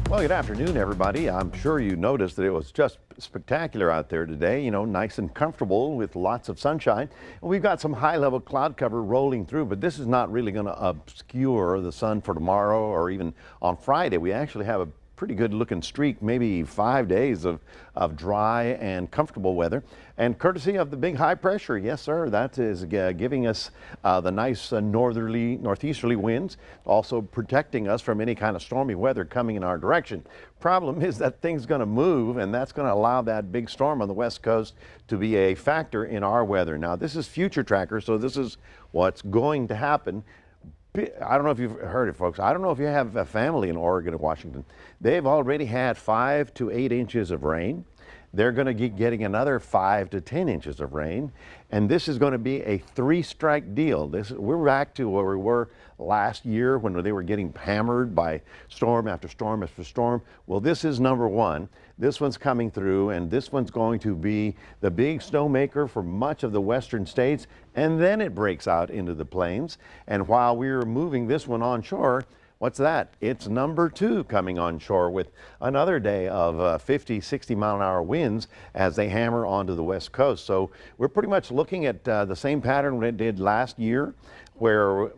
Well, good afternoon, everybody. I'm sure you noticed that it was just spectacular out there today, nice and comfortable with lots of sunshine. And we've got some high level cloud cover rolling through, but this is not really going to obscure the sun for tomorrow or even on Friday. We actually have a pretty good looking streak, maybe 5 days of dry and comfortable weather. And courtesy of the big high pressure, yes, sir, that is giving us the nice northeasterly winds, also protecting us from any kind of stormy weather coming in our direction. Problem is that thing's going to move, and that's going to allow that big storm on the west coast to be a factor in our weather. Now, this is future tracker, so this is what's going to happen. I don't know if you've heard it, folks. I don't know if you have a family in Oregon or Washington. They've already had 5 to 8 inches of rain. They're going to be getting another 5 to 10 inches of rain. And this is going to be a 3-strike deal. We're back to where we were last year when they were getting hammered by storm after storm after storm. Well, this is number one. This one's coming through, and this one's going to be the big snowmaker for much of the western states. And then it breaks out into the plains. And while we're moving this one onshore, what's that? It's number 2 coming onshore with another day of 50, 60 mile an hour winds as they hammer onto the west coast. So we're pretty much looking at the same pattern we did last year, where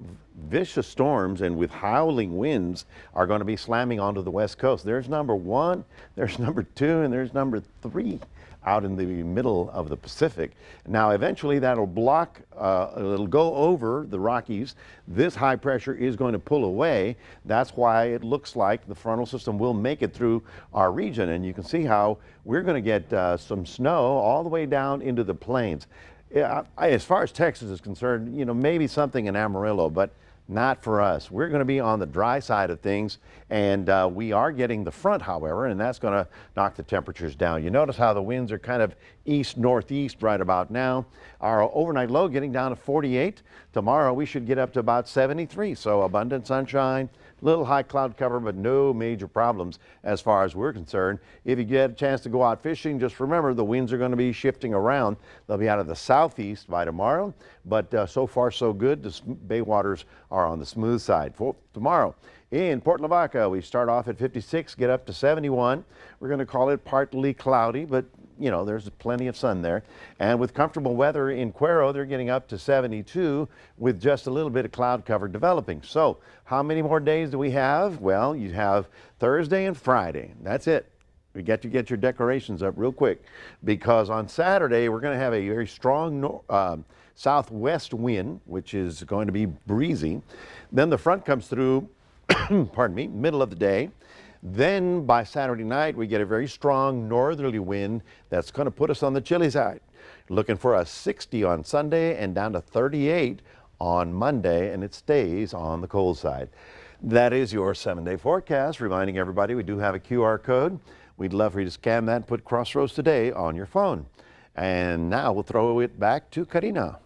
vicious storms and with howling winds are going to be slamming onto the west coast. There's number 1, there's number 2, and there's number 3 out in the middle of the Pacific. Now, eventually that'll block, it'll go over the Rockies. This high pressure is going to pull away. That's why it looks like the frontal system will make it through our region. And you can see how we're going to get some snow all the way down into the plains. Yeah, as far as Texas is concerned, maybe something in Amarillo, but not for us. We're going to be on the dry side of things, and we are getting the front, however, and that's going to knock the temperatures down. You notice how the winds are kind of east-northeast right about now. Our overnight low getting down to 48. Tomorrow we should get up to about 73, so abundant sunshine, little high cloud cover, but no major problems as far as we're concerned. If you get a chance to go out fishing, just remember the winds are going to be shifting around. They'll be out of the southeast by tomorrow, but so far so good. The bay waters are on the smooth side. For tomorrow in Port Lavaca, we start off at 56, get up to 71. We're going to call it partly cloudy, but there's plenty of sun there. And with comfortable weather in Cuero, they're getting up to 72 with just a little bit of cloud cover developing. So how many more days do we have? Well, you have Thursday and Friday. That's it. We get to get your decorations up real quick, because on Saturday we're going to have a very strong southwest wind, which is going to be breezy. Then the front comes through, pardon me, middle of the day. Then by Saturday night, we get a very strong northerly wind that's going to put us on the chilly side. Looking for a 60 on Sunday and down to 38 on Monday, and it stays on the cold side. That is your 7-day forecast. Reminding everybody, we do have a QR code. We'd love for you to scan that and put Crossroads Today on your phone. And now we'll throw it back to Karina.